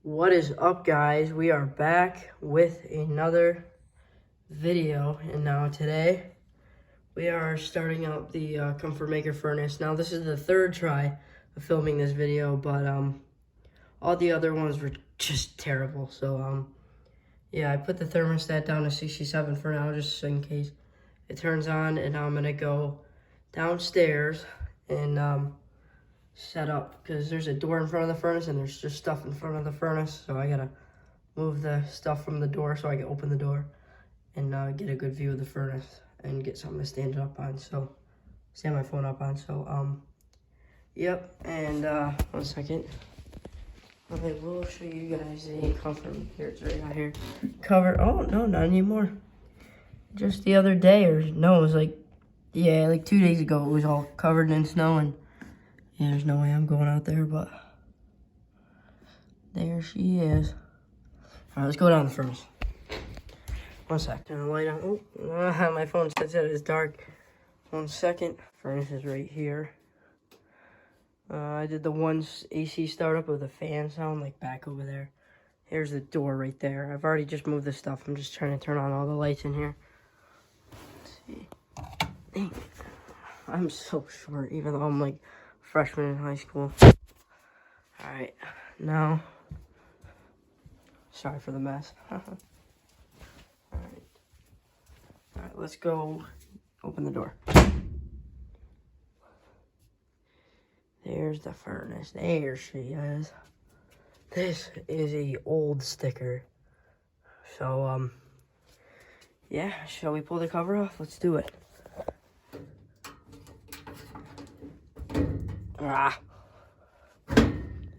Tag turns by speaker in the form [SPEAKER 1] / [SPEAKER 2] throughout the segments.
[SPEAKER 1] What is up, guys? We are back with another video, and now today we are starting up the Comfortmaker furnace. Now this is the third try of filming this video, but all the other ones were just terrible. So yeah, I put the thermostat down to 67 for now, just in case it turns on, and now I'm gonna go downstairs and set up, because there's a door in front of the furnace and there's just stuff in front of the furnace, so I gotta move the stuff from the door so I can open the door and get a good view of the furnace and get something to stand it up on, so stand my phone up on. So yep. And 1 second, I will show you guys the comfort. Here, it's right out here, cover. Oh no, not anymore. Just the other day, or no, it was like 2 days ago, it was all covered in snow, and yeah, there's no way I'm going out there, but there she is. All right, let's go down the furnace. 1 sec. Turn the light on. Oh, my phone says that it's dark. 1 second. Furnace is right here. I did the one AC startup with a fan sound, like back over there. Here's the door right there. I've already just moved the stuff. I'm just trying to turn on all the lights in here. Let's see. Dang it. I'm so short, even though I'm like freshman in high school. All right, now, sorry for the mess. All right, let's go open the door. There's the furnace. There she is. This is a old sticker. So yeah, shall we pull the cover off? Let's do it. Ah,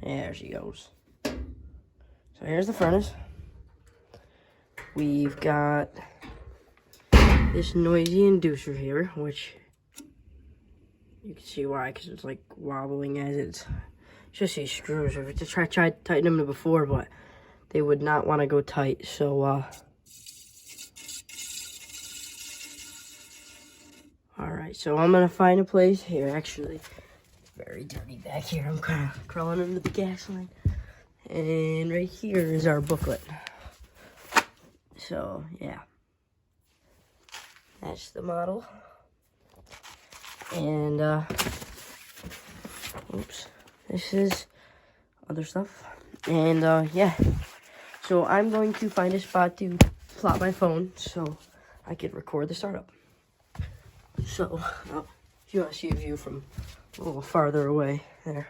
[SPEAKER 1] there she goes. So here's the furnace. We've got this noisy inducer here, which you can see why, because it's like wobbling as it's just these screws. I just tried tightening them before, but they would not want to go tight. So all right, so I'm gonna find a place here. Actually, very dirty back here. I'm kind of crawling under the gas line. And right here is our booklet. So, yeah. That's the model. And, oops. This is other stuff. And, yeah. So, I'm going to find a spot to plot my phone so I could record the startup. So, if you want to see a view from a little farther away there.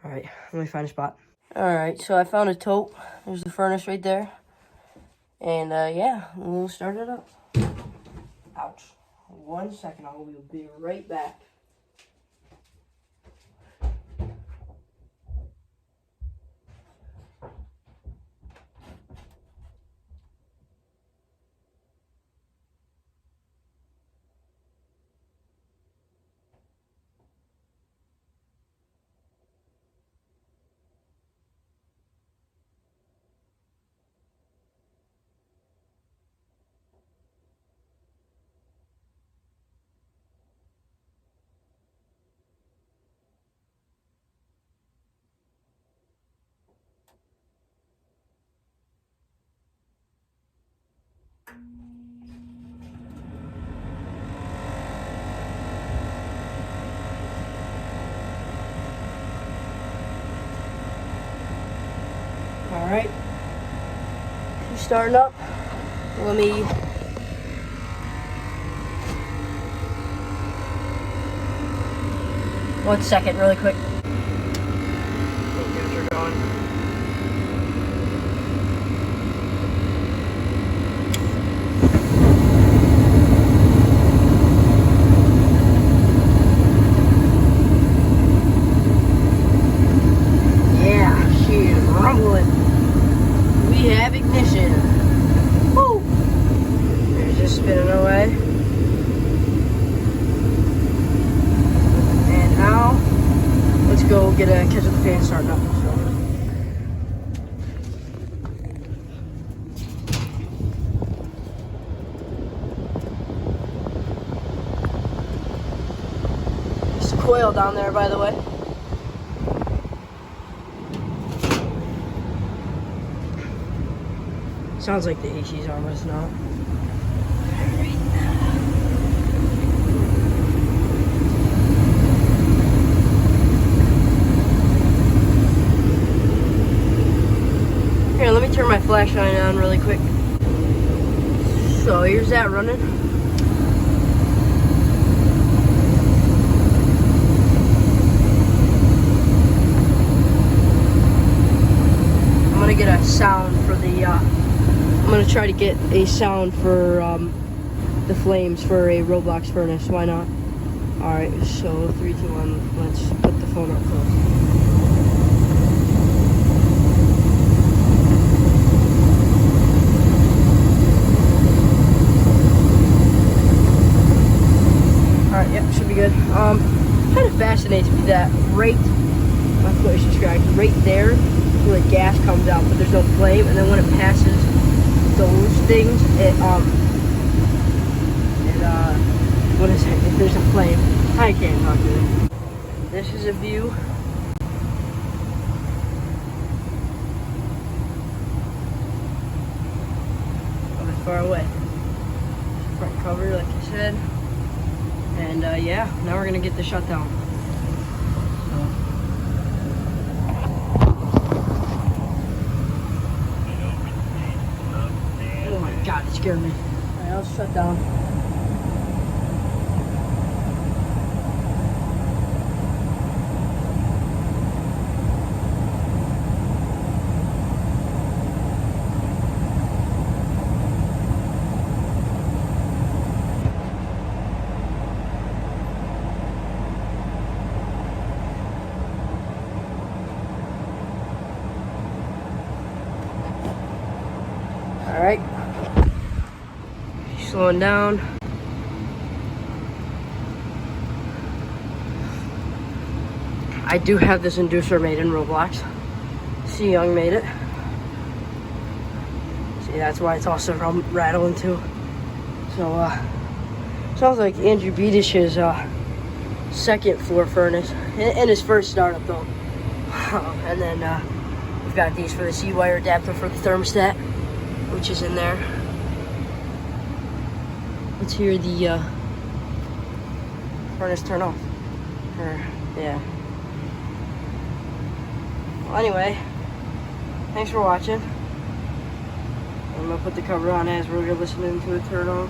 [SPEAKER 1] All right, let me find a spot. All right, so I found a tote. There's the furnace right there. And yeah, we'll start it up. Ouch. 1 second, I will be right back. All right, she's starting up. Let me one second, really quick. Get her going. We have ignition. Woo! There's just spinning away. And now, let's go get a catch up the fan starting up. There's a coil down there, by the way. Sounds like the AC's on, but it's not. Here, let me turn my flashlight on really quick. So here's that running. I'm gonna get a sound for the, I'm gonna try to get a sound for the flames for a Roblox furnace. Why not? Alright, so 3, 2, 1, let's put the phone up close. Alright, yep, should be good. Kind of fascinates me that right, let's go subscribe, right there, where the gas comes out, but there's no flame, and then when it passes those things, what is it? If there's a flame, I can't talk to it. This is a view of it far away. Front cover, like I said. And yeah, now we're gonna get the shutdown. Oh my god, it scared me. Alright, I'll shut down. All right, slowing down. I do have this inducer made in Roblox. C Young made it. See, that's why it's also rattling too. So, sounds like Andrew Bedish's second floor furnace in his first startup though. And then we've got these for the C-wire adapter for the thermostat, which is in there. Let's hear the furnace turn off. Yeah. Well, anyway, thanks for watching. I'm gonna put the cover on as we're listening to it turn on.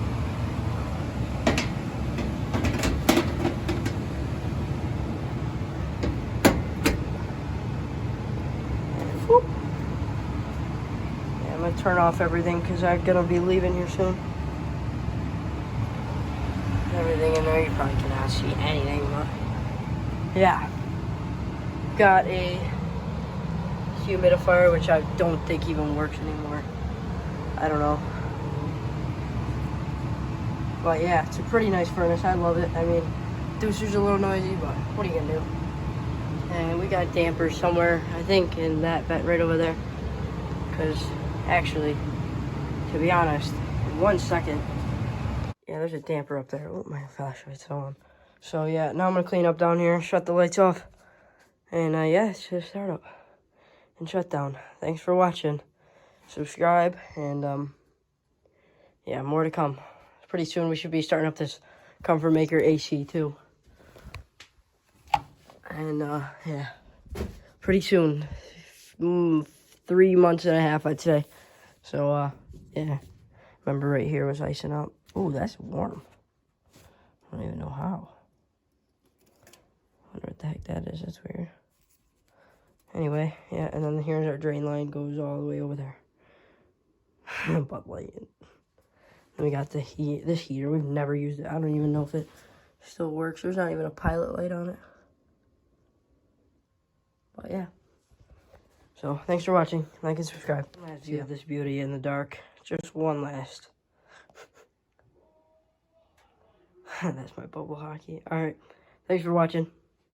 [SPEAKER 1] Whoop. I'm gonna turn off everything because I'm gonna be leaving here soon. Everything in there, you probably cannot see anything, but yeah. Got a humidifier, which I don't think even works anymore. I don't know. But yeah, it's a pretty nice furnace. I love it. I mean, inducer's a little noisy, but what are you gonna do? And we got dampers somewhere, I think, in that vent right over there. Because actually, to be honest, in 1 second, yeah, there's a damper up there. Oh, my flashlight's on. So yeah, now I'm gonna clean up down here, shut the lights off, and yeah, it's just start up and shut down. Thanks for watching. Subscribe, and yeah, more to come. Pretty soon we should be starting up this Comfortmaker AC too. And yeah, pretty soon, 3 months and a half, I'd say. So yeah, remember right here was icing up. Oh, that's warm. I don't even know how. I wonder what the heck that is. That's weird. Anyway, yeah, and then here's our drain line, goes all the way over there. But light. Then we got the this heater. We've never used it. I don't even know if it still works. There's not even a pilot light on it. But yeah. So thanks for watching. Like and subscribe. Let's see this beauty in the dark. Just one last. That's my bubble hockey. Alright. Thanks for watching.